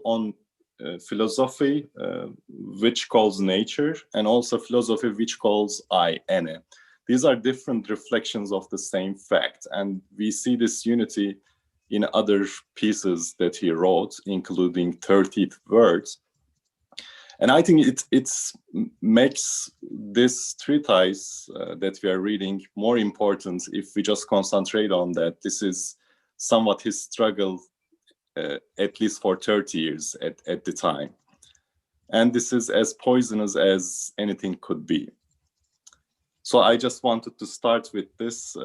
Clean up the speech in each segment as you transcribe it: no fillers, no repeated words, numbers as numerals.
on philosophy, which calls nature, and also philosophy which calls I, ene. These are different reflections of the same fact, and we see this unity in other pieces that he wrote, including 30th Words. And I think it makes this treatise that we are reading more important if we just concentrate on that. This is somewhat his struggle, at least for 30 years at the time. And this is as poisonous as anything could be. So I just wanted to start with this.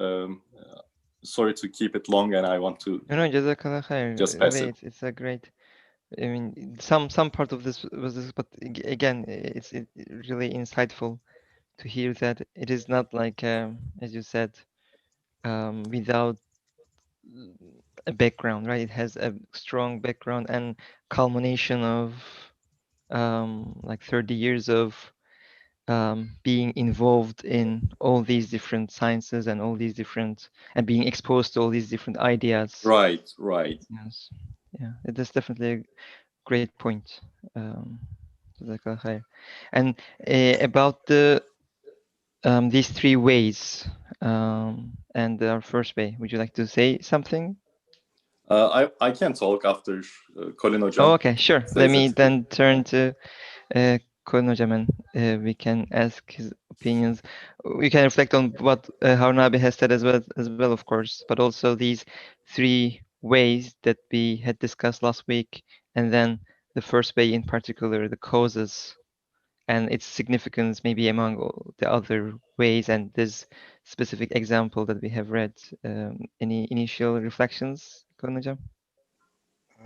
Sorry to keep it long, and I want to just pass it. It's a great. I mean, some part of this was this, but again, it's really insightful to hear that it is not like, as you said, without a background, right? It has a strong background and culmination of like 30 years of being involved in all these different sciences and all these different, and being exposed to all these different ideas. Right. Yes. Yeah, it is definitely a great point. And about these three ways, and our first way, would you like to say something? I can talk after Colin Hocam. Oh, okay, sure. Let me then turn to Colin Hocam, and we can ask his opinions. We can reflect on what Harun abi has said as well, of course, but also these three ways that we had discussed last week, and then the first way in particular, the causes and its significance maybe among all the other ways, and this specific example that we have read. Any initial reflections, Colin Hocam?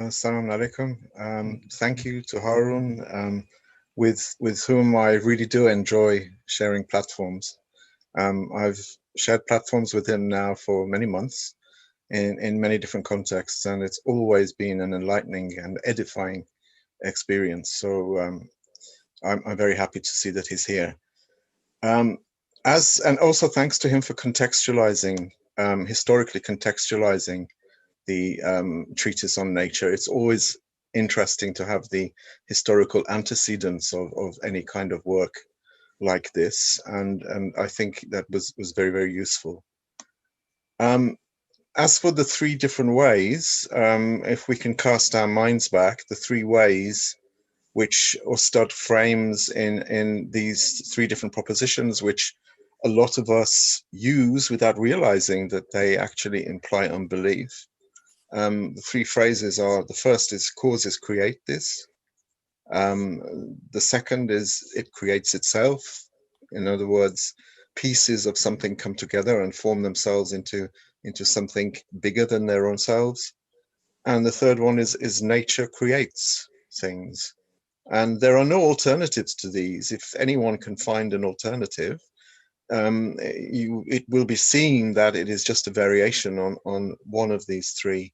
Assalamu alaikum. Thank you to Harun, with whom I really do enjoy sharing platforms. I've shared platforms with him now for many months in many different contexts, and it's always been an enlightening and edifying experience. So I'm very happy to see that he's here. And also thanks to him for contextualizing, historically contextualizing the treatise on nature. It's always interesting to have the historical antecedents of any kind of work like this, and I think that was very, very useful. As for the three different ways, if we can cast our minds back, the three ways which Ustad frames in these three different propositions, which a lot of us use without realizing that they actually imply unbelief. The three phrases are: the first is causes create this. The second is it creates itself. In other words, pieces of something come together and form themselves into something bigger than their own selves. And the third one is nature creates things. And there are no alternatives to these. If anyone can find an alternative, it will be seen that it is just a variation on one of these three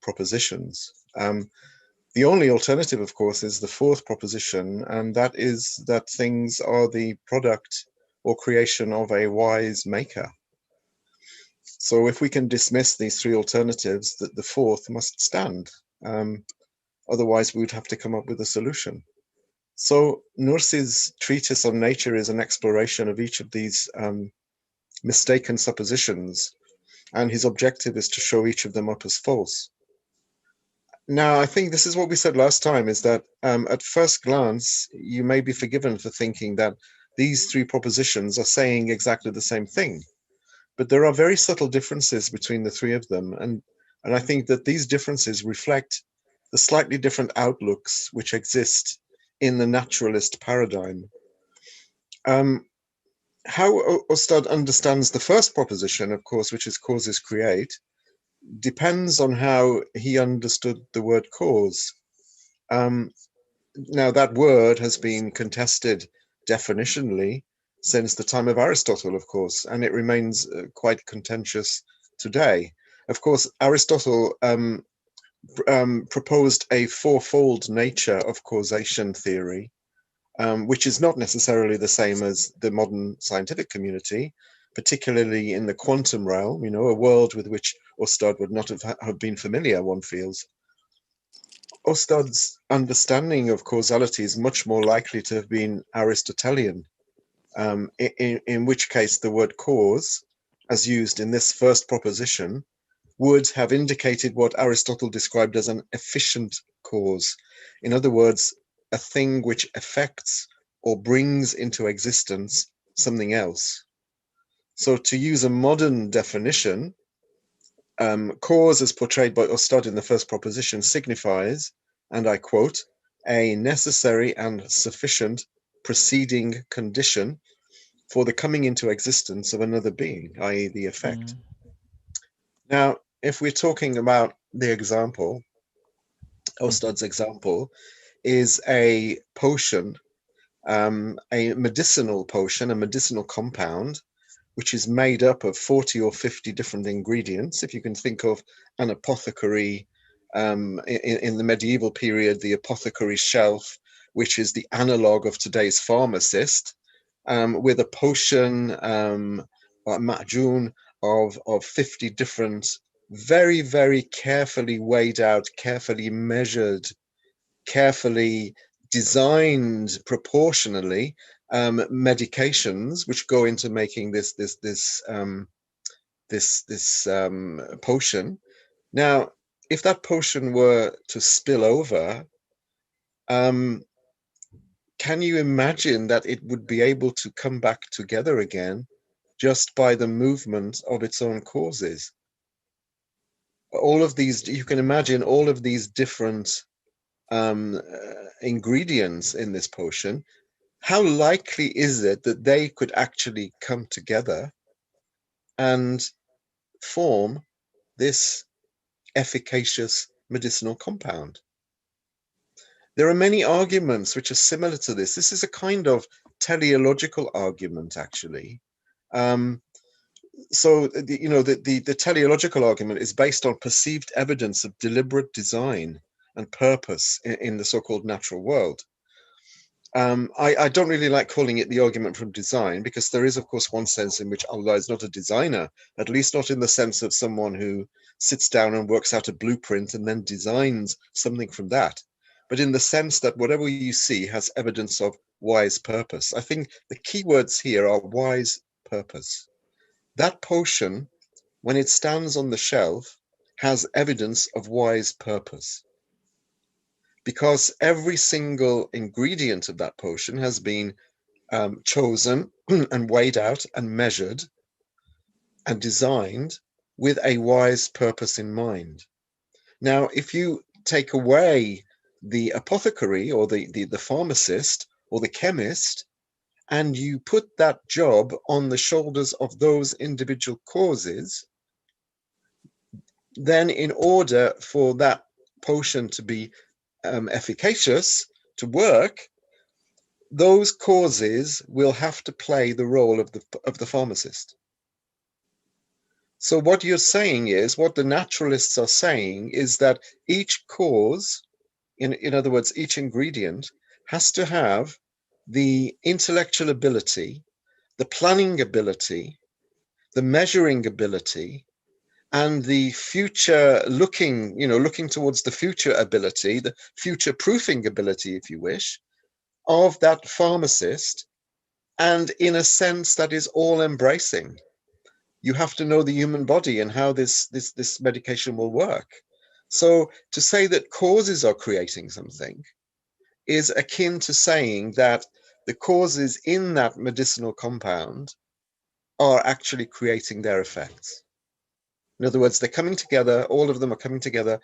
propositions. The only alternative, of course, is the fourth proposition, and that is that things are the product or creation of a wise maker. So if we can dismiss these three alternatives, that the fourth must stand. Otherwise, we would have to come up with a solution. So Nursi's treatise on nature is an exploration of each of these mistaken suppositions, and his objective is to show each of them up as false. Now, I think this is what we said last time, is that at first glance, you may be forgiven for thinking that these three propositions are saying exactly the same thing. But there are very subtle differences between the three of them. And I think that these differences reflect the slightly different outlooks which exist in the naturalist paradigm. How Ustad understands the first proposition, of course, which is causes create, depends on how he understood the word cause. Now, that word has been contested definitionally since the time of Aristotle, of course, and it remains quite contentious today. Of course, Aristotle proposed a fourfold nature of causation theory, which is not necessarily the same as the modern scientific community, particularly in the quantum realm, a world with which Ustad would not have been familiar, one feels. Ostad's understanding of causality is much more likely to have been Aristotelian, in which case the word cause, as used in this first proposition, would have indicated what Aristotle described as an efficient cause. In other words, a thing which affects or brings into existence something else. So to use a modern definition, cause as portrayed by Ostad in the first proposition signifies, and I quote, a necessary and sufficient preceding condition for the coming into existence of another being, i.e. the effect. Now, if we're talking about the example, Ostad's example is a potion, a medicinal potion, a medicinal compound, which is made up of 40 or 50 different ingredients. If you can think of an apothecary in the medieval period, the apothecary shelf, which is the analog of today's pharmacist, with a potion, ma'jun, of 50 different, very, very carefully weighed out, carefully measured, carefully designed proportionally medications which go into making this potion. Now, if that potion were to spill over, can you imagine that it would be able to come back together again just by the movement of its own causes? All of these, you can imagine all of these different ingredients in this potion. How likely is it that they could actually come together and form this efficacious medicinal compound? There are many arguments which are similar to this. This is a kind of teleological argument, actually. So, the teleological argument is based on perceived evidence of deliberate design and purpose in the so-called natural world. I don't really like calling it the argument from design, because there is, of course, one sense in which Allah is not a designer, at least not in the sense of someone who sits down and works out a blueprint and then designs something from that, but in the sense that whatever you see has evidence of wise purpose. I think the key words here are wise purpose. That potion, when it stands on the shelf, has evidence of wise purpose, because every single ingredient of that potion has been chosen and weighed out and measured and designed with a wise purpose in mind. Now, if you take away the apothecary or the pharmacist or the chemist, and you put that job on the shoulders of those individual causes, then in order for that potion to be efficacious, to work, those causes will have to play the role of the pharmacist. So what you're saying is, what the naturalists are saying is that each cause, in other words, each ingredient, has to have the intellectual ability, the planning ability, the measuring ability, and the future looking towards the future ability, the future proofing ability, if you wish, of that pharmacist. And in a sense, that is all embracing. You have to know the human body and how this medication will work. So to say that causes are creating something is akin to saying that the causes in that medicinal compound are actually creating their effects. In other words, they're coming together, all of them are coming together.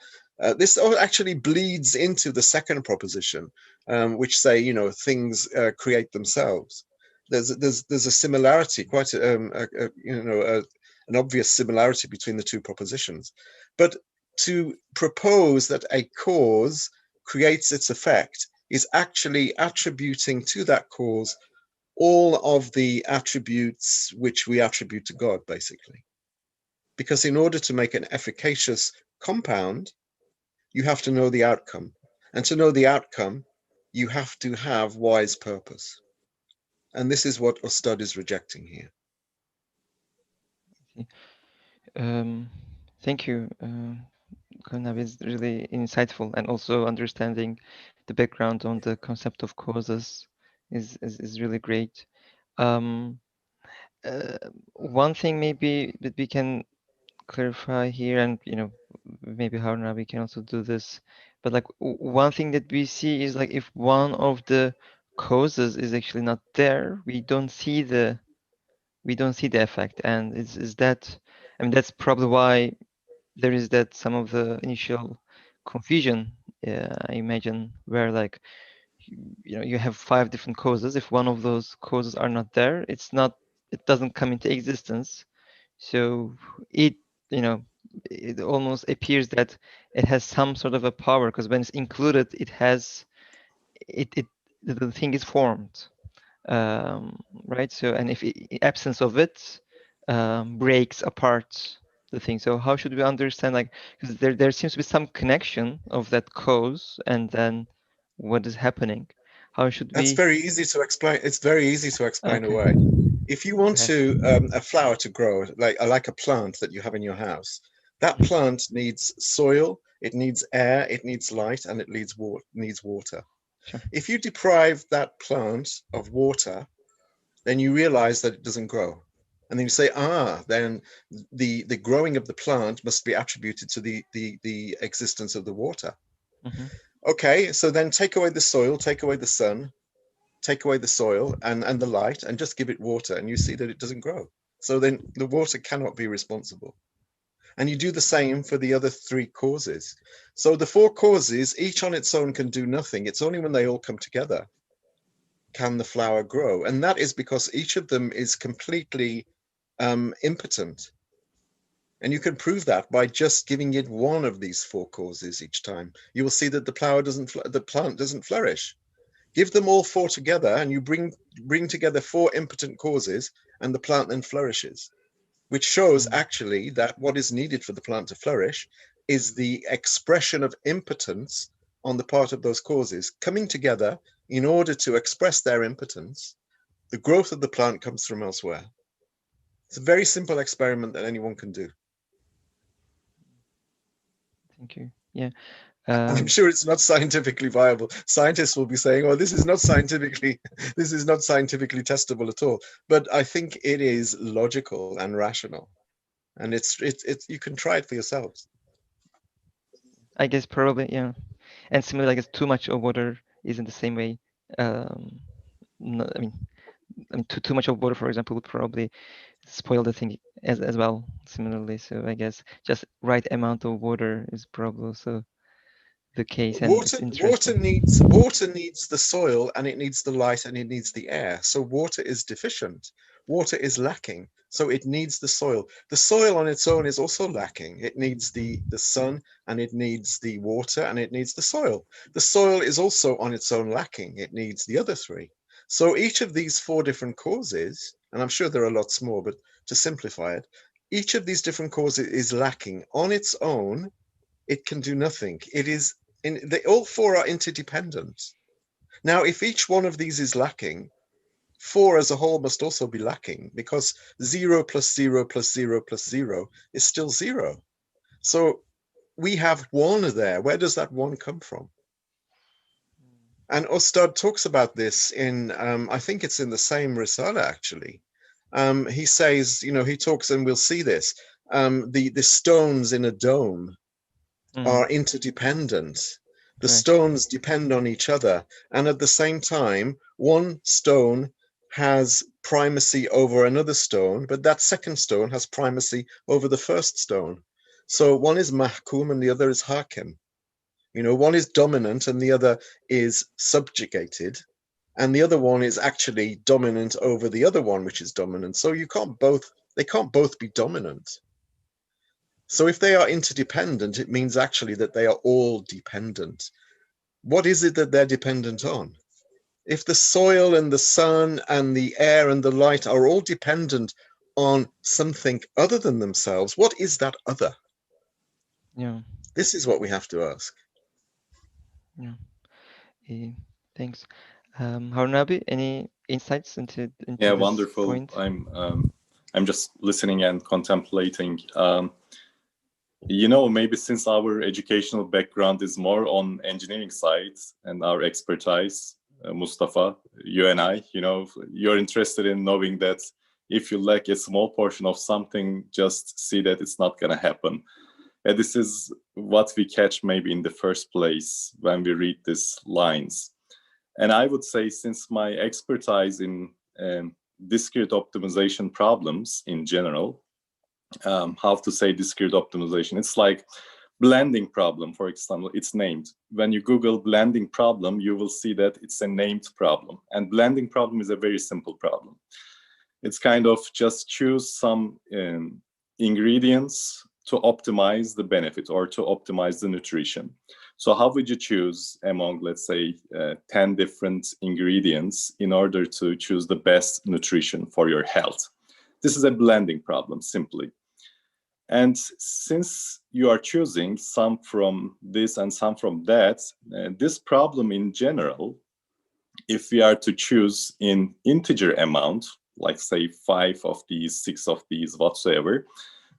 This actually bleeds into the second proposition, which say, things create themselves. There's a similarity, quite an obvious similarity between the two propositions. But to propose that a cause creates its effect is actually attributing to that cause all of the attributes which we attribute to God, basically. Because in order to make an efficacious compound, you have to know the outcome. And to know the outcome, you have to have wise purpose. And this is what Ostad is rejecting here. Thank you. Harun is really insightful, and also understanding the background on the concept of causes is really great. One thing maybe that we can clarify here, and maybe Harun can also do this, but like one thing that we see is like if one of the causes is actually not there, we don't see the effect, and is that, I mean, that's probably why there is that some of the initial confusion, I imagine, where like you have 5 different causes. If one of those causes are not there, it doesn't come into existence. So it it almost appears that it has some sort of a power, because when it's included, the thing is formed, right? So, and if absence of it breaks apart the thing. So how should we understand, like, because there seems to be some connection of that cause and then what is happening? How should That's we? very easy to explain. It's very easy to explain Okay. away. If you want Okay. to a flower to grow, like a plant that you have in your house, that plant needs soil, it needs air, it needs light, and it needs water. Sure. If you deprive that plant of water, then you realize that it doesn't grow. And then you say, then the growing of the plant must be attributed to the existence of the water. Mm-hmm. Okay, so then take away the soil, take away the sun, take away the soil and the light, and just give it water, and you see that it doesn't grow. So then the water cannot be responsible. And you do the same for the other 3 causes. So the 4 causes, each on its own, can do nothing. It's only when they all come together can the flower grow. And that is because each of them is completely impotent. And you can prove that by just giving it one of these 4 causes each time. You will see that the plant doesn't flourish. Give them all 4 together, and you bring together 4 impotent causes, and the plant then flourishes, which shows actually that what is needed for the plant to flourish is the expression of impotence on the part of those causes coming together in order to express their impotence. The growth of the plant comes from elsewhere. It's a very simple experiment that anyone can do. Thank you. Yeah. I'm sure it's not scientifically viable. Scientists will be saying, "Oh, this is not scientifically testable at all." But I think it is logical and rational, and it's you can try it for yourselves. I guess probably, yeah. And similarly, I guess too much of water is in the same way. No, I mean, too much of water, for example, would probably spoil the thing as well. Similarly, so I guess just right amount of water is probably also the case, and it's interesting. Water needs the soil, and it needs the light, and it needs the air. So water is deficient. Water is lacking. So it needs the soil. The soil on its own is also lacking. It needs the sun, and it needs the water, and it needs the soil. The soil is also on its own lacking. It needs the other 3. So each of these 4 different causes, and I'm sure there are lots more, but to simplify it, each of these different causes is lacking. On its own, it can do nothing. It is all 4 are interdependent. Now, if each one of these is lacking, 4 as a whole must also be lacking, because 0 plus 0 plus 0 plus 0 is still 0. So we have 1 there. Where does that 1 come from? And Ustad talks about this in, I think it's in the same Risala, actually. He says, he talks, and we'll see this, the stones in a dome are interdependent. The stones depend on each other. And at the same time, one stone has primacy over another stone, but that second stone has primacy over the first stone. So one is mahkum and the other is hakim. One is dominant and the other is subjugated. And the other one is actually dominant over the other one, which is dominant. So they can't both be dominant. So if they are interdependent, it means actually that they are all dependent. What is it that they're dependent on? If the soil and the sun and the air and the light are all dependent on something other than themselves, what is that other? Yeah. This is what we have to ask. Yeah. Thanks. Harun, any insights into yeah, this wonderful point? I'm just listening and contemplating. You know, maybe since our educational background is more on engineering side and our expertise, Mustafa, you and I, you know, you're interested in knowing that if you lack a small portion of something, just see that it's not going to happen. And this is what we catch maybe in the first place when we read these lines. And I would say, since my expertise in discrete optimization problems in general, how to say discrete optimization, it's like blending problem, for example, it's named. When you Google blending problem, you will see that it's a named problem. And blending problem is a very simple problem. It's kind of just choose some ingredients to optimize the benefit or to optimize the nutrition. So how would you choose among, let's say, 10 different ingredients in order to choose the best nutrition for your health? This is a blending problem, simply. And since you are choosing some from this and some from that, this problem in general, if we are to choose in integer amount, like say 5 of these, 6 of these, whatsoever,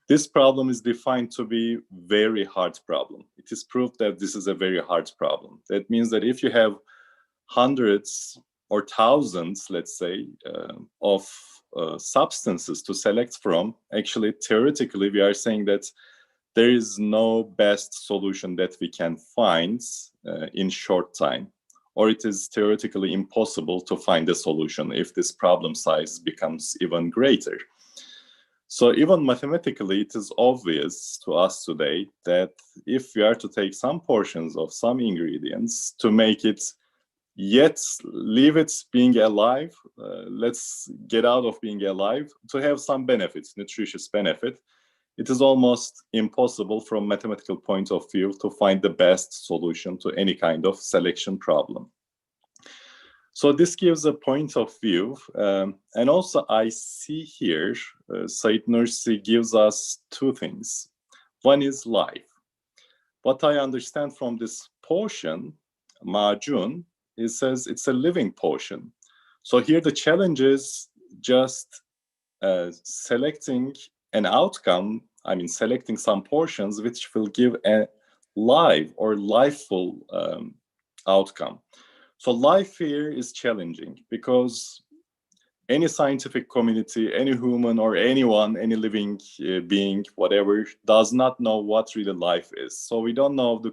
this problem is defined to be very hard problem. It is proved that this is a very hard problem. That means that if you have hundreds or thousands, let's say, of substances to select from, actually, theoretically, we are saying that there is no best solution that we can find in short time, or it is theoretically impossible to find a solution if this problem size becomes even greater. So even mathematically, it is obvious to us today that if we are to take some portions of some ingredients to make it yet leave it being alive, let's get out of being alive, to have some benefits, nutritious benefit, it is almost impossible from mathematical point of view to find the best solution to any kind of selection problem. So this gives a point of view. And also I see here, Said Nursi gives us two things. One is life. What I understand from this portion, Majun, it says it's a living portion. So here the challenge is just selecting an outcome, I mean, selecting some portions which will give a live or lifeful outcome. So life here is challenging because any scientific community, any human or anyone, any living being, whatever, does not know what really life is. So we don't know the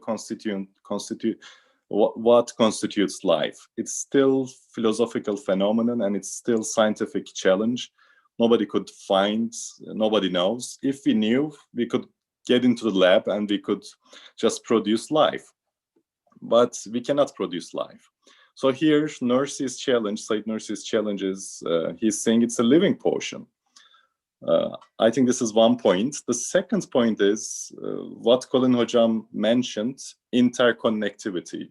what constitutes life. It's still philosophical phenomenon and it's still scientific challenge. Nobody could find, nobody knows. If we knew, we could get into the lab and we could just produce life. But we cannot produce life. So here, Nursi's challenge, Said Nursi's challenge is, he's saying it's a living portion. I think this is one point. The second point is what Colin Hocam mentioned, interconnectivity.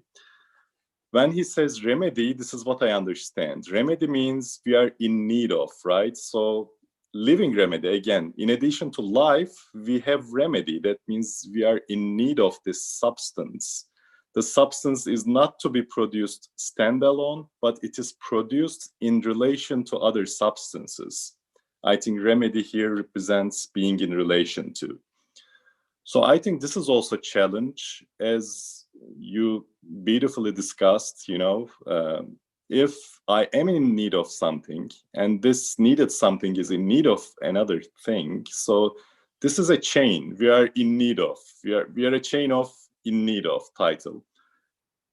When he says remedy, this is what I understand. Remedy means we are in need of, right? So living remedy, again, in addition to life, we have remedy. That means we are in need of this substance. The substance is not to be produced standalone, but it is produced in relation to other substances. I think remedy here represents being in relation to. So I think this is also a challenge, as you beautifully discussed, you know, if I am in need of something and this needed something is in need of another thing. So this is a chain we are in need of. We are a chain of in need of title.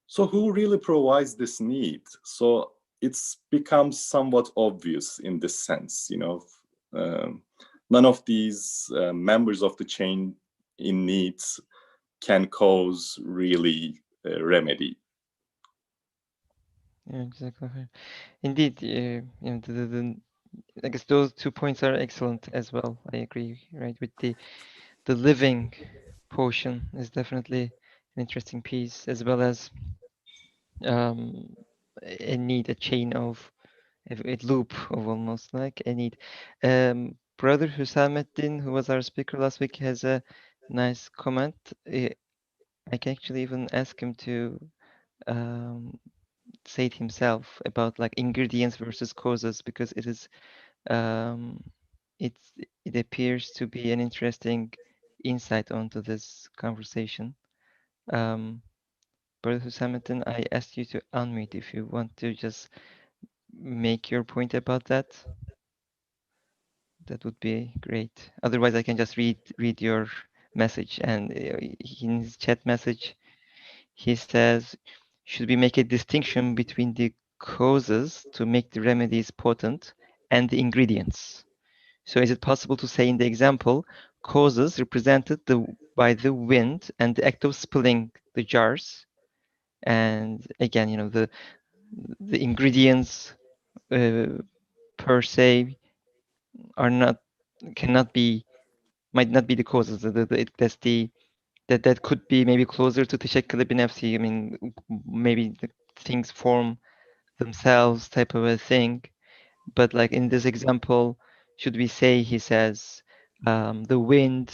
So who really provides this need? So it's becomes somewhat obvious in this sense, you know, none of these members of the chain in needs can cause really a remedy. Yeah, exactly. Indeed, I guess those 2 points are excellent as well. I agree, right? With the living portion is definitely an interesting piece, as well as a need, a chain of a loop of almost like a need. Brother Hüsamettin, who was our speaker last week, has a nice comment. I can actually even ask him to say it himself about like ingredients versus causes, because it appears to be an interesting insight onto this conversation. Brother Hüsamettin, I asked you to unmute if you want to just make your point about that. That would be great. Otherwise, I can just read your message. And in his chat message, he says, should we make a distinction between the causes to make the remedies potent and the ingredients? So is it possible to say in the example, causes represented by the wind and the act of spilling the jars? And again, you know, the ingredients per se are not, might not be the causes. That could be maybe closer to teşekkül binafsi. I mean, maybe the things form themselves type of a thing. But like in this example, should we say, he says, the wind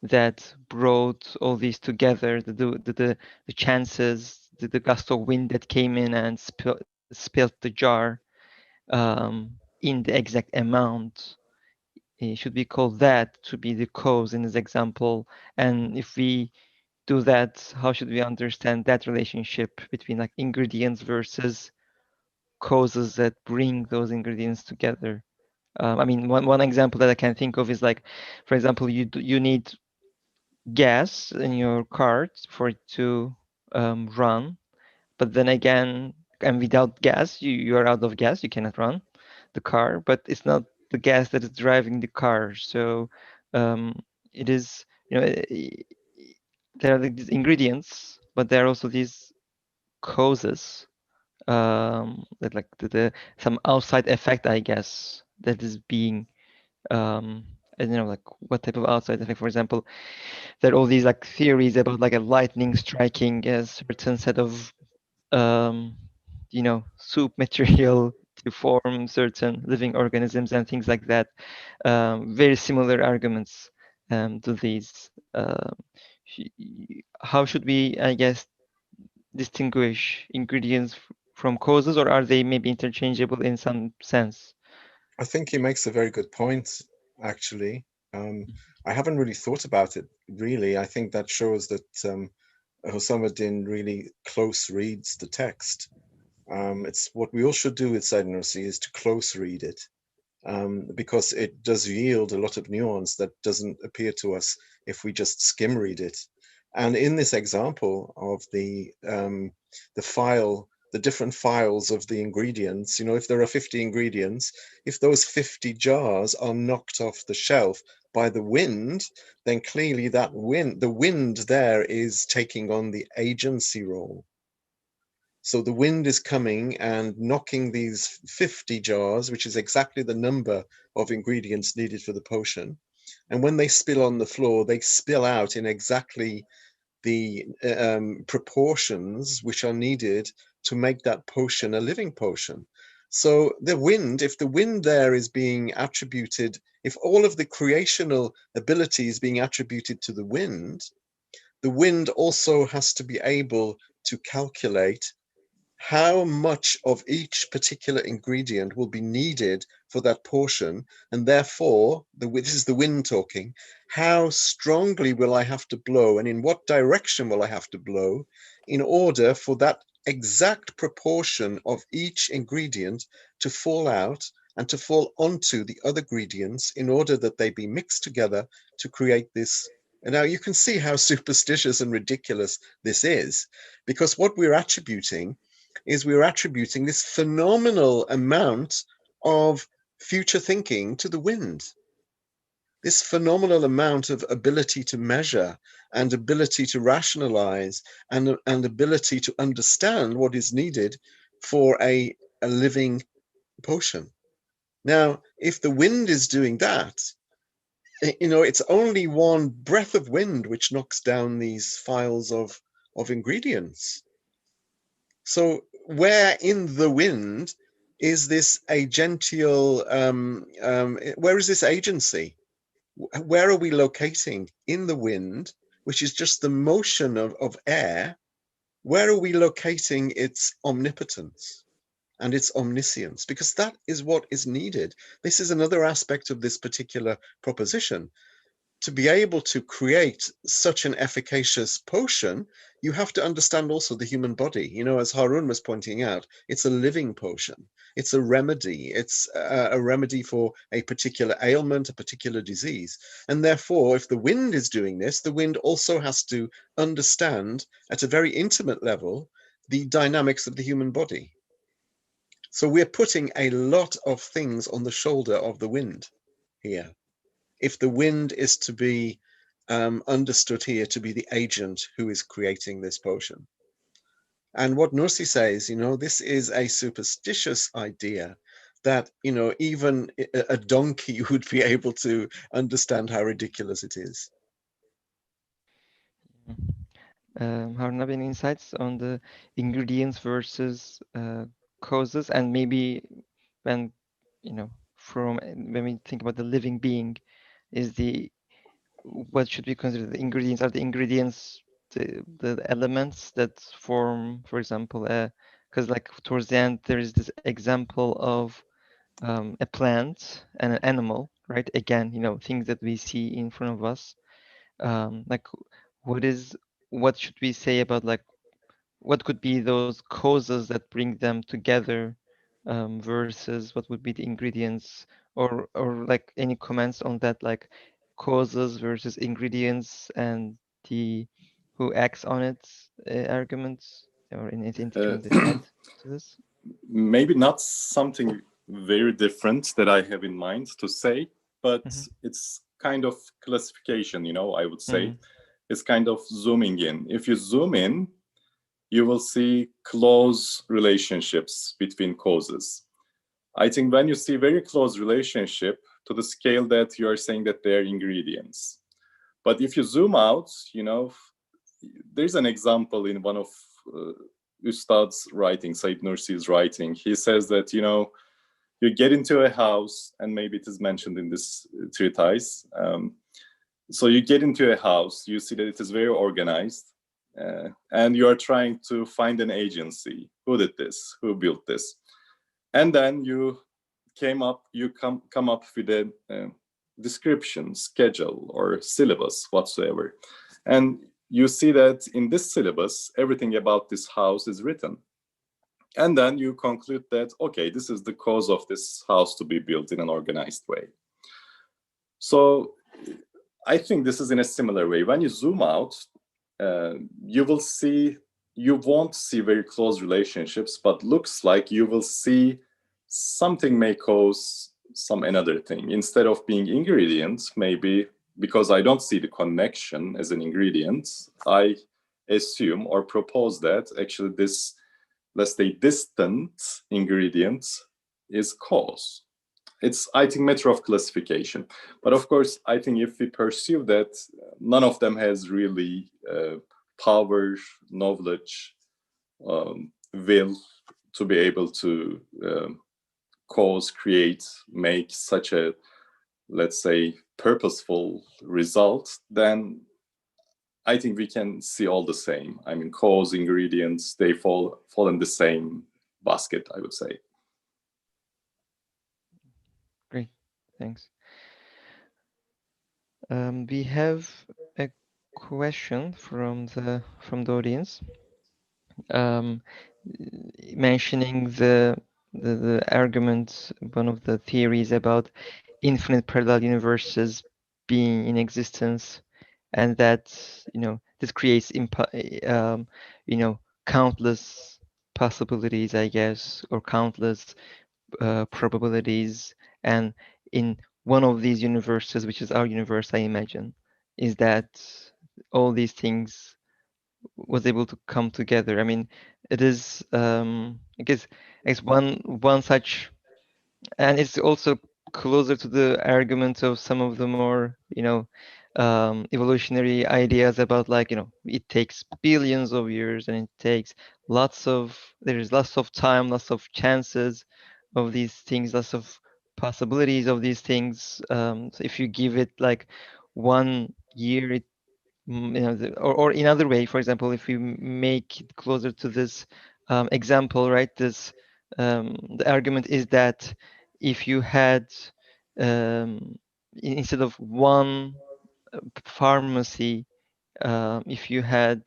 that brought all these together, the chances, the gust of wind that came in and spilled the jar in the exact amount, should we call that to be the cause in this example? And if we do that, how should we understand that relationship between like ingredients versus causes that bring those ingredients together? I mean, one example that I can think of is like, for example, you need gas in your car for it to run, but then again, and without gas, you are out of gas, you cannot run the car, but it's not the gas that is driving the car. So it is, you know, there are these ingredients, but there are also these causes that like some outside effect, I guess, that is being I don't know, like what type of outside effect. For example, there are all these like theories about like a lightning striking a certain set of you know, soup material to form certain living organisms and things like that. Very similar arguments to these. How should we, I guess, distinguish ingredients from causes, or are they maybe interchangeable in some sense? I think he makes a very good point, actually. I haven't really thought about it, really. I think that shows that Hüsamettin really close reads the text. It's what we all should do with Said Nursi is to close read it, because it does yield a lot of nuance that doesn't appear to us if we just skim read it. And in this example of the file, the different files of the ingredients, you know, if there are 50 ingredients, if those 50 jars are knocked off the shelf by the wind, then clearly the wind there is taking on the agency role. So the wind is coming and knocking these 50 jars, which is exactly the number of ingredients needed for the potion. And when they spill on the floor, they spill out in exactly the proportions which are needed to make that potion a living potion. So the wind, if the wind there is being attributed, if all of the creational ability is being attributed to the wind also has to be able to calculate how much of each particular ingredient will be needed for that portion, and therefore, this is the wind talking, how strongly will I have to blow and in what direction will I have to blow in order for that exact proportion of each ingredient to fall out and to fall onto the other ingredients in order that they be mixed together to create this. And now you can see how superstitious and ridiculous this is, because what we're attributing is we're attributing this phenomenal amount of future thinking to the wind. This phenomenal amount of ability to measure and ability to rationalize and ability to understand what is needed for a living potion. Now, if the wind is doing that, you know, it's only one breath of wind which knocks down these files of ingredients. So where in the wind is this agential, where is this agency? Where are we locating in the wind, which is just the motion of air? Where are we locating its omnipotence and its omniscience? Because that is what is needed. This is another aspect of this particular proposition. to be able to create such an efficacious potion, you have to understand also the human body. You know, as Harun was pointing out, it's a living potion. It's a remedy. It's a remedy for a particular ailment, a particular disease. And therefore, if the wind is doing this, the wind also has to understand at a very intimate level the dynamics of the human body. So we're putting a lot of things on the shoulder of the wind here. If the wind is to be understood here to be the agent who is creating this potion. And what Nursi says, you know, this is a superstitious idea that, you know, even a donkey would be able to understand how ridiculous it is. Harun, have any insights on the ingredients versus causes, and maybe when, you know, when we think about the living being, what should we consider the ingredients? Are the ingredients the elements that form, for example, because like towards the end there is this example of a plant and an animal, right? Again, you know, things that we see in front of us. Like what should we say about, like, what could be those causes that bring them together, versus what would be the ingredients, or like any comments on that, like causes versus ingredients and the who acts on it arguments, or anything that you want to add to this? Maybe not something very different that I have in mind to say, but it's kind of classification, you know, I would say. It's kind of zooming in. If you zoom in, you will see close relationships between causes. I think when you see very close relationship to the scale that you are saying that they are ingredients. But if you zoom out, you know, there's an example in one of Ustad's writing, Said Nursi's writing. He says that, you know, you get into a house, and maybe it is mentioned in this treatise. So you get into a house, you see that it is very organized, and you are trying to find an agency. Who did this? Who built this? And then you come up with a description, schedule, or syllabus whatsoever. And you see that in this syllabus, everything about this house is written. And then you conclude that, okay, this is the cause of this house to be built in an organized way. So I think this is in a similar way. When you zoom out, you won't see very close relationships, but looks like you will see something may cause some another thing. Instead of being ingredients, maybe because I don't see the connection as an ingredient, I assume or propose that actually this, let's say, distant ingredient is cause. It's, I think, matter of classification. But of course, I think if we pursue that, none of them has really power, knowledge, will to be able to cause, create, make such a, let's say, purposeful result, then I think we can see all the same. I mean, cause, ingredients, they fall in the same basket, I would say. Great, thanks. We have a question from the audience, mentioning the argument, one of the theories about infinite parallel universes being in existence, and that, you know, this creates you know, countless possibilities, I guess, or countless probabilities. And in one of these universes, which is our universe, I imagine, is that all these things was able to come together. I mean, it is, I guess one such, and it's also closer to the argument of some of the more, you know, evolutionary ideas about, like, you know, it takes billions of years, and it takes there's lots of time, lots of chances of these things, lots of possibilities of these things. So if you give it like 1 year, it, you know, or in other way, for example, if we make it closer to this example, right? This the argument is that if you had instead of one pharmacy, if you had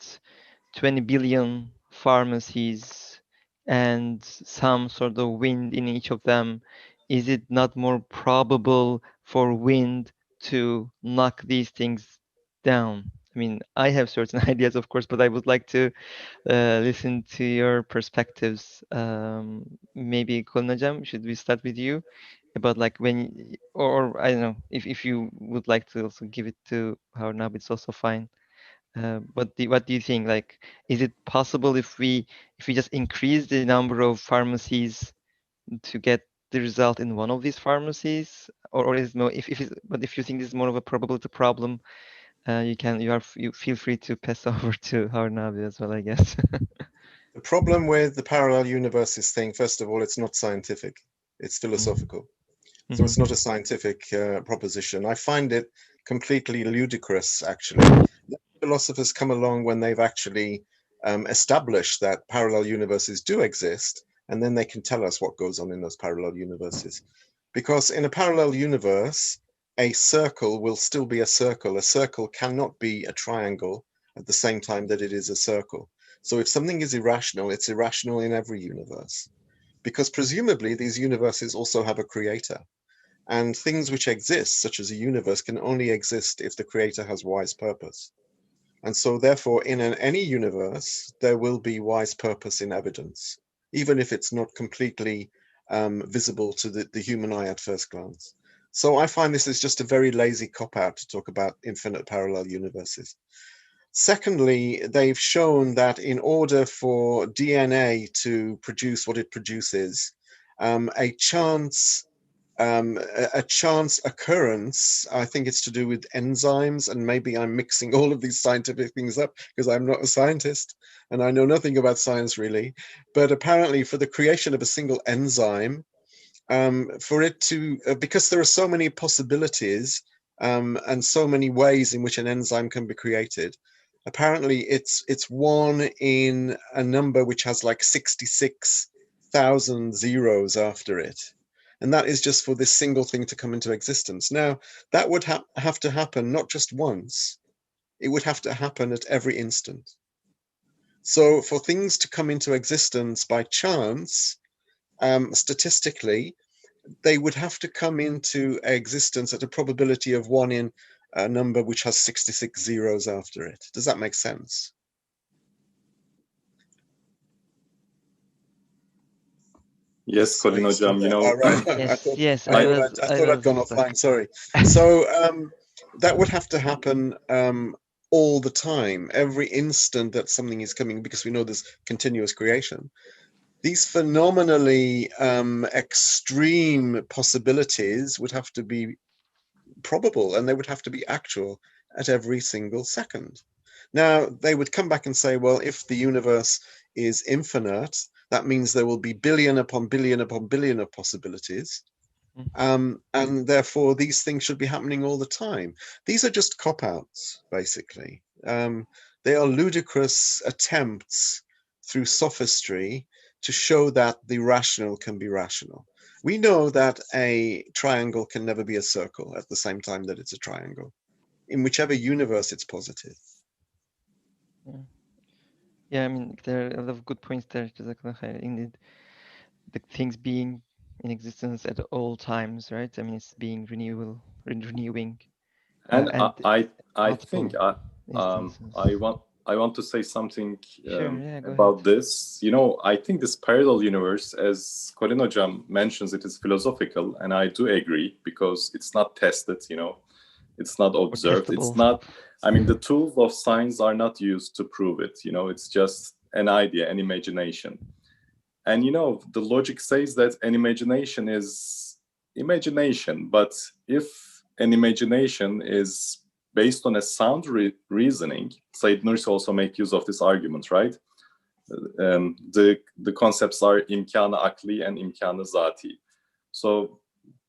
20 billion pharmacies and some sort of wind in each of them, is it not more probable for wind to knock these things down? I mean, I have certain ideas, of course, but I would like to listen to your perspectives. Maybe Kulin Hocam, should we start with you about like when, or I don't know, if you would like to also give it to Harnab, it's also fine. What do you think? Like, is it possible if we just increase the number of pharmacies to get the result in one of these pharmacies, or is more if you think this is more of a probability problem, you feel free to pass over to Harnabi as well, I guess. The problem with the parallel universes thing, first of all, it's not scientific, it's philosophical. So it's not a scientific proposition. I find it completely ludicrous, actually. Philosophers come along when they've actually established that parallel universes do exist, and then they can tell us what goes on in those parallel universes. Because in a parallel universe, a circle will still be a circle. A circle cannot be a triangle at the same time that it is a circle. So if something is irrational, it's irrational in every universe. Because presumably these universes also have a creator. And things which exist, such as a universe, can only exist if the creator has wise purpose. And so therefore, in any universe, there will be wise purpose in evidence, even if it's not completely visible to the human eye at first glance. So I find this is just a very lazy cop-out to talk about infinite parallel universes. Secondly, they've shown that in order for DNA to produce what it produces, a chance occurrence, I think it's to do with enzymes, and maybe I'm mixing all of these scientific things up because I'm not a scientist and I know nothing about science really, but apparently for the creation of a single enzyme, for it to, because there are so many possibilities and so many ways in which an enzyme can be created, apparently it's one in a number which has like 66,000 zeros after it. And that is just for this single thing to come into existence. Now, that would have to happen not just once, it would have to happen at every instant. So for things to come into existence by chance, statistically, they would have to come into existence at a probability of 1 in a number which has 66 zeros after it. Does that make sense? Yes, Kulin Hocam, you know, right. Yes, I thought I'd gone offline, sorry. So that would have to happen all the time, every instant that something is coming, because we know there's continuous creation. These phenomenally extreme possibilities would have to be probable, and they would have to be actual at every single second. Now, they would come back and say, well, if the universe is infinite, that means there will be billion upon billion upon billion of possibilities. And therefore, these things should be happening all the time. These are just cop-outs, basically. They are ludicrous attempts through sophistry to show that the rational can be rational. We know that a triangle can never be a circle at the same time that it's a triangle, in whichever universe it's positive. Yeah, I mean, there are a lot of good points there. Indeed, the things being in existence at all times, right? I mean, it's being renewing. and I think instances. I want to say something Sure, yeah, go about ahead. this. You know, I think this parallel universe, as Kulin Hocam mentions, it is philosophical, and I do agree because it's not tested. You know, it's not observed. It's testable. not. I mean, the tools of science are not used to prove it. You know, it's just an idea, an imagination. And you know, the logic says that an imagination is imagination, but if an imagination is based on a sound reasoning, Said Nursi also make use of this argument, right? The concepts are imkanı akli and imkanı zati. So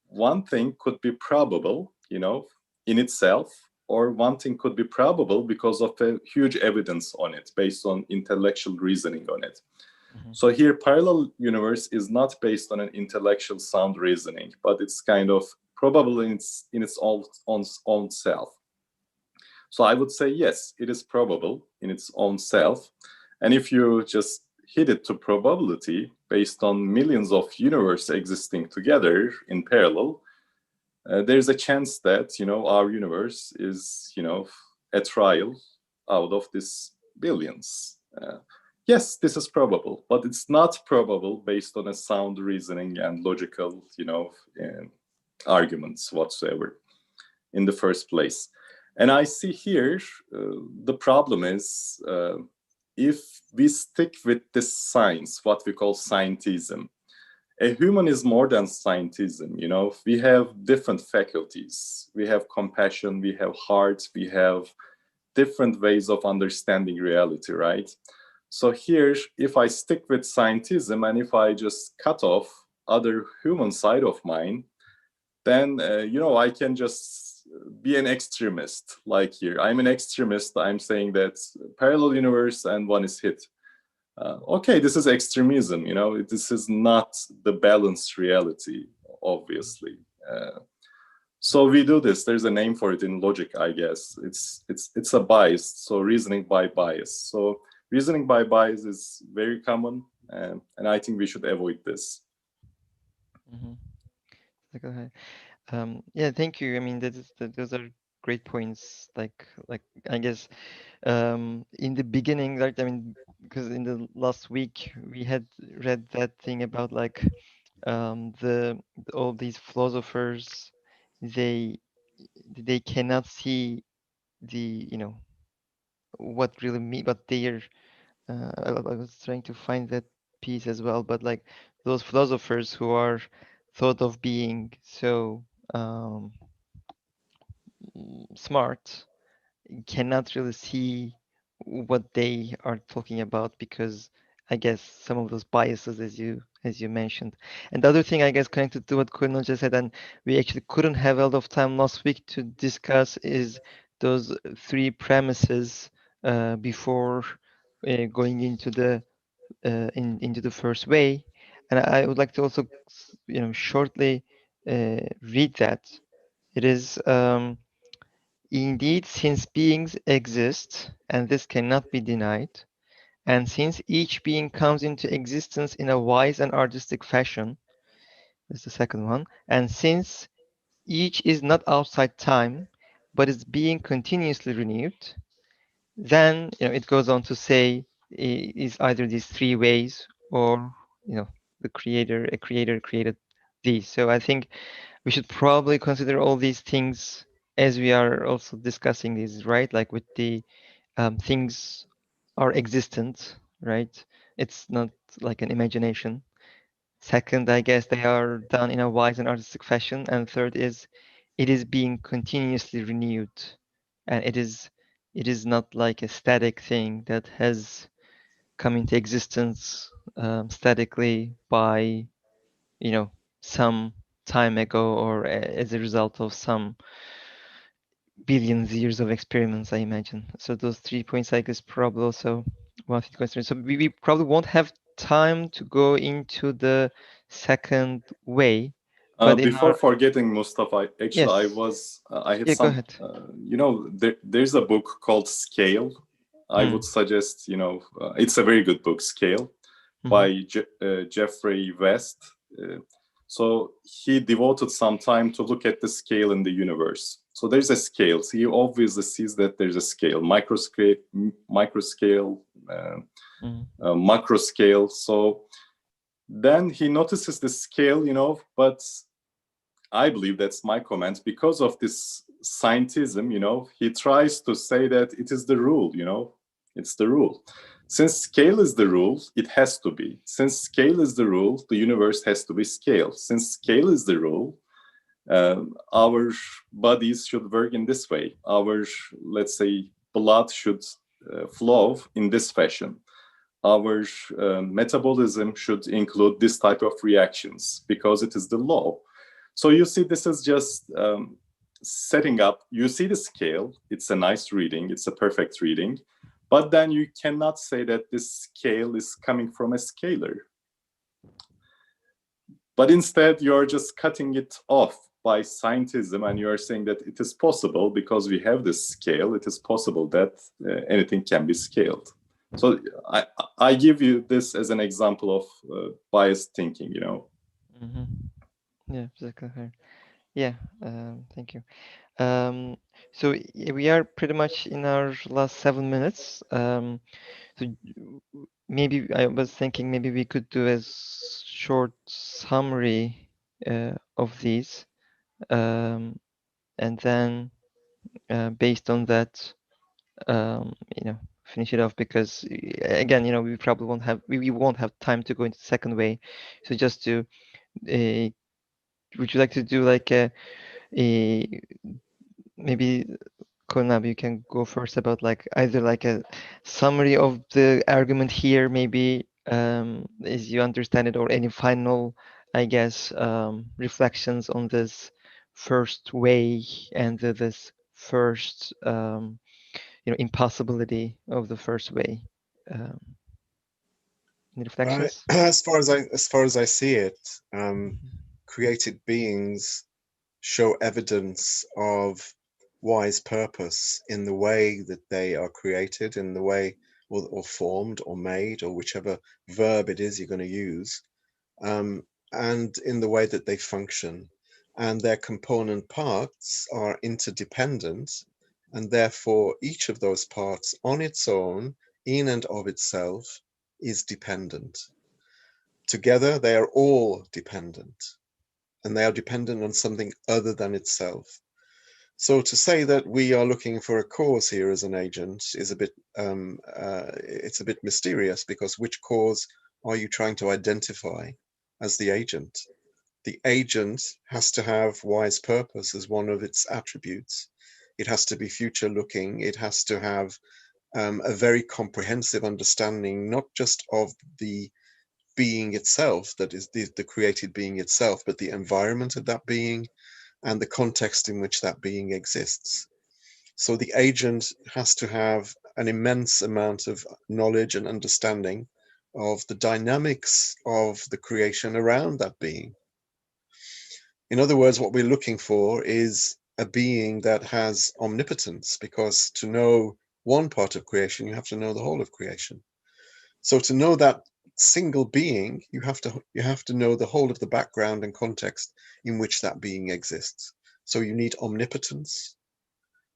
one thing could be probable, you know, in itself, or one thing could be probable because of a huge evidence on it, based on intellectual reasoning on it. So here, parallel universe is not based on an intellectual sound reasoning, but it's kind of probable in its own self. So I would say, yes, it is probable in its own self. And if you just hit it to probability based on millions of universes existing together in parallel, there's a chance that, our universe is, a trial out of this billions. Yes, this is probable, but it's not probable based on a sound reasoning and logical, arguments whatsoever in the first place. And I see here the problem is if we stick with this science, what we call scientism, a human is more than scientism. We have different faculties. We have compassion, we have heart, we have different ways of understanding reality, right? So here, if I stick with scientism and if I just cut off other human side of mine, then, I can just be an extremist. Like here, I'm an extremist. I'm saying that parallel universe and one is hit. Okay, this is extremism. This is not the balanced reality, obviously. So we do this. There's a name for it in logic, I guess. It's a bias. So reasoning by bias. So reasoning by bias is very common, and I think we should avoid this. Mm-hmm. Go ahead. Yeah, thank you. I mean, those are great points. Like I guess in the beginning, right? I mean, because in the last week we had read that thing about like all these philosophers, they cannot see the what really mean, but they are. I was trying to find that piece as well, but like those philosophers who are thought of being so smart cannot really see what they are talking about because I guess some of those biases as you mentioned. And the other thing I guess connected to what Kunal just said, and we actually couldn't have a lot of time last week to discuss, is those three premises before going into the into the first way. And I would like to also shortly read that. It is indeed, since beings exist, and this cannot be denied, and since each being comes into existence in a wise and artistic fashion, this is the second one, and since each is not outside time, but is being continuously renewed, then it goes on to say is either these three ways or a creator created these. So I think we should probably consider all these things as we are also discussing these, right? Like with the things are existent, right? It's not like an imagination. Second, I guess they are done in a wise and artistic fashion. And third is it is being continuously renewed. And it is not like a static thing that has come into existence statically by some time ago or as a result of some billions years of experiments, I imagine. So those 3 points, I guess, probably also one thing to consider. So we probably won't have time to go into the second way. But Before forgetting, Mustafa, actually, yes. I had Yeah, go some, ahead. there's a book called Scale. I would suggest, it's a very good book, Scale, by Jeffrey West. So he devoted some time to look at the scale in the universe. So there's a scale. So he obviously sees that there's a scale, micro scale, macro scale. So then he notices the scale, but I believe that's my comment. Because of this scientism, he tries to say that it is the rule, it's the rule. Since scale is the rule, it has to be. Since scale is the rule, the universe has to be scale. Since scale is the rule, our bodies should work in this way. Our, let's say, blood should flow in this fashion. Our metabolism should include this type of reactions because it is the law. So you see, this is just setting up. You see the scale. It's a nice reading. It's a perfect reading. But then you cannot say that this scale is coming from a scalar. But instead, you're just cutting it off by scientism, and you are saying that it is possible because we have this scale, it is possible that anything can be scaled. So I give you this as an example of biased thinking, you know. Yeah, exactly. Yeah, thank you. So we are pretty much in our last 7 minutes. So maybe I was thinking maybe we could do a short summary of these, and then based on that, you know, finish it off, because again, you know, we probably won't have time to go into the second way. So just to would you like to do like a maybe Konab, you can go first about like either like a summary of the argument here, maybe as you understand it, or any final, I guess, reflections on this first way and this first, you know, impossibility of the first way. Any reflections? As far as I see it, created beings show evidence of wise purpose in the way that they are created, in the way or formed or made, or whichever verb it is you're going to use, and in the way that they function. And their component parts are interdependent, and therefore each of those parts on its own, in and of itself, is dependent. Together, they are all dependent, and they are dependent on something other than itself. So to say that we are looking for a cause here as an agent is a bit, it's a bit mysterious, because which cause are you trying to identify as the agent? The agent has to have wise purpose as one of its attributes. It has to be future looking. It has to have a very comprehensive understanding, not just of the being itself, that is the created being itself, but the environment of that being and the context in which that being exists. So the agent has to have an immense amount of knowledge and understanding of the dynamics of the creation around that being. In other words, what we're looking for is a being that has omnipotence, because to know one part of creation, you have to know the whole of creation. So to know that single being, you have to know the whole of the background and context in which that being exists. So you need omnipotence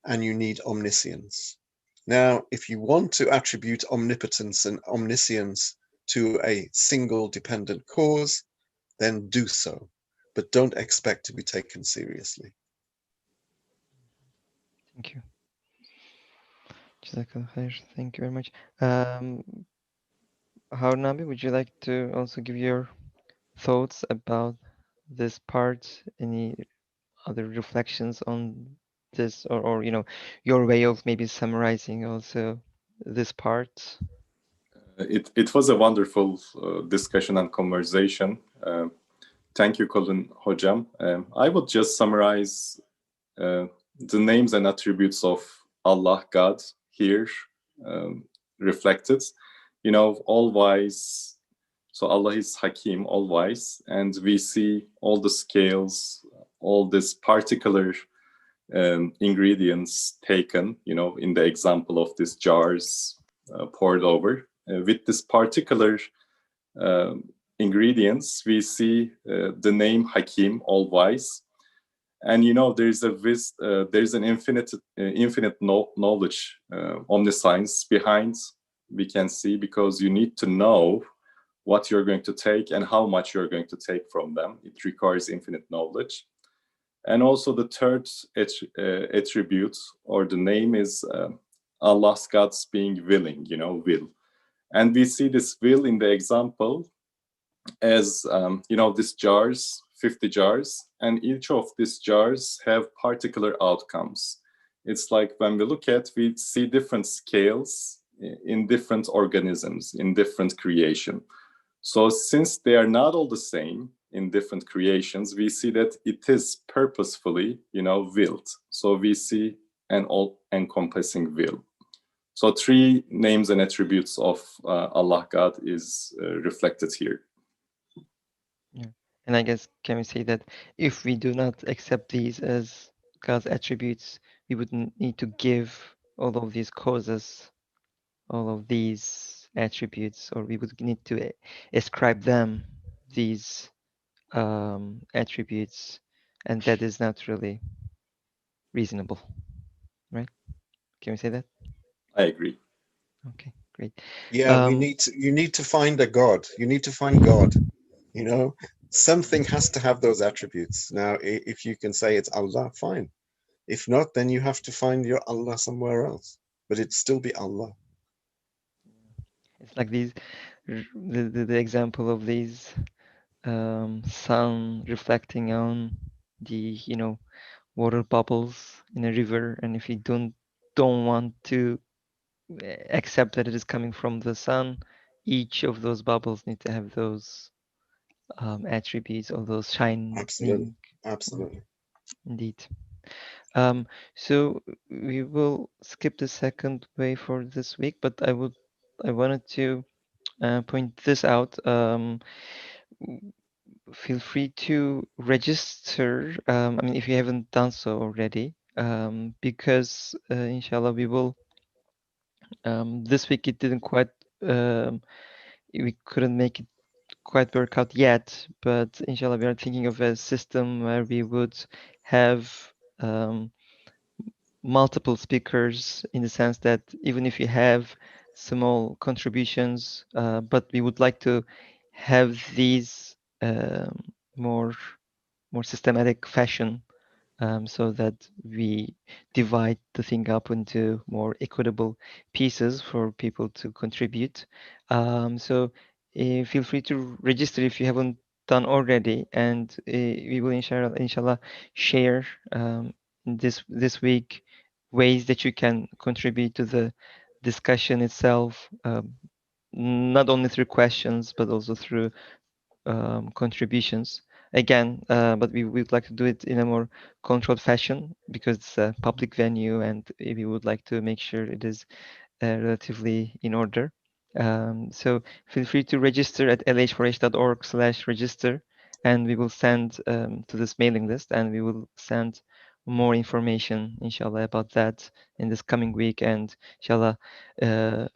and you need omniscience. Now, if you want to attribute omnipotence and omniscience to a single dependent cause, then do so, but don't expect to be taken seriously. Thank you. Thank you very much. Harun abi, would you like to also give your thoughts about this part? Any other reflections on this, or you know, your way of maybe summarizing also this part? It was a wonderful discussion and conversation. Thank you, Colin Hocam. I would just summarize the names and attributes of Allah, God, here reflected. You know, all wise. So Allah is Hakim, all wise, and we see all the scales, all these particular ingredients taken. You know, in the example of these jars poured over. With this particular ingredients, we see the name Hakim, all wise, and you know there's an infinite knowledge, omniscience behind. We can see, because you need to know what you're going to take and how much you're going to take from them. It requires infinite knowledge. And also the third attribute or the name is Allah's, God's being willing, you know, will. And we see this will in the example as, you know, these jars, 50 jars, and each of these jars have particular outcomes. It's like when we look at, we see different scales in different organisms, in different creation. So since they are not all the same in different creations, we see that it is purposefully, you know, willed. So we see an all-encompassing will. So three names and attributes of Allah, God is reflected here. Yeah, And I guess, can we say that if we do not accept these as God's attributes, we would need to give all of these causes, all of these attributes, or we would need to ascribe them these attributes, and that is not really reasonable, right? Can we say that? I agree. Okay, great. Yeah, you need to find a God. You need to find God. You know, something has to have those attributes. Now, if you can say it's Allah, fine. If not, then you have to find your Allah somewhere else. But it'd still be Allah. It's like these, the example of these sun reflecting on the, water bubbles in a river, and if you don't want to accept that it is coming from the sun, each of those bubbles need to have those attributes or those shining. Absolutely. Absolutely. Indeed. So we will skip the second way for this week, but I wanted to point this out. Feel free to register. I mean, if you haven't done so already, because inshallah we will. This week it didn't quite. We couldn't make it quite work out yet, but inshallah we are thinking of a system where we would have multiple speakers, in the sense that even if you have small contributions, but we would like to have these more systematic fashion, so that we divide the thing up into more equitable pieces for people to contribute. So feel free to register if you haven't done already, and we will inshallah share this week ways that you can contribute to the discussion itself, not only through questions but also through contributions. Again, but we would like to do it in a more controlled fashion, because it's a public venue, and we would like to make sure it is relatively in order. So feel free to register at lh4h.org/register, and we will send to this mailing list, and we will send more information, inshallah, about that in this coming week. And inshallah,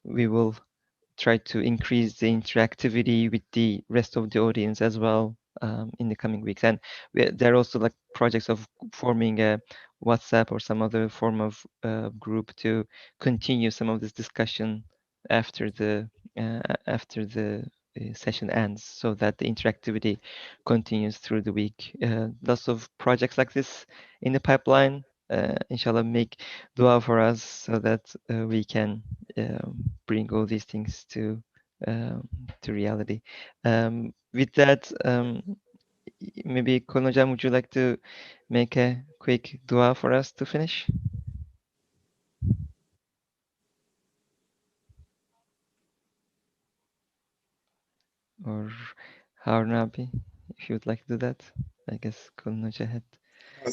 we will try to increase the interactivity with the rest of the audience as well in the coming weeks. And there are also like projects of forming a WhatsApp or some other form of group to continue some of this discussion after the session ends, so that the interactivity continues through the week. Lots of projects like this in the pipeline. Inshallah, make dua for us so that we can bring all these things to reality. With that, maybe Konojam, would you like to make a quick dua for us to finish? Or Harnabi, if you would like to do that. I guess Konoja had.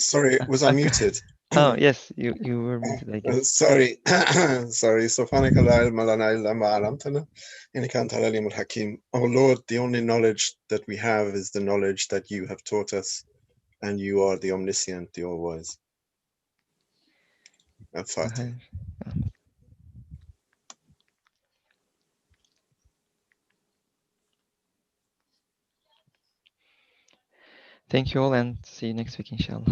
Sorry, was I Okay. muted? Oh, yes, you were muted, I guess. Sorry. Sorry. Subhanaka la ilma lana illa ma 'allamtana, innaka antal alimul hakim. Oh Lord, the only knowledge that we have is the knowledge that you have taught us, and you are the omniscient, the all-wise. Al-Fatiha. Thank you all, and see you next week, inshallah.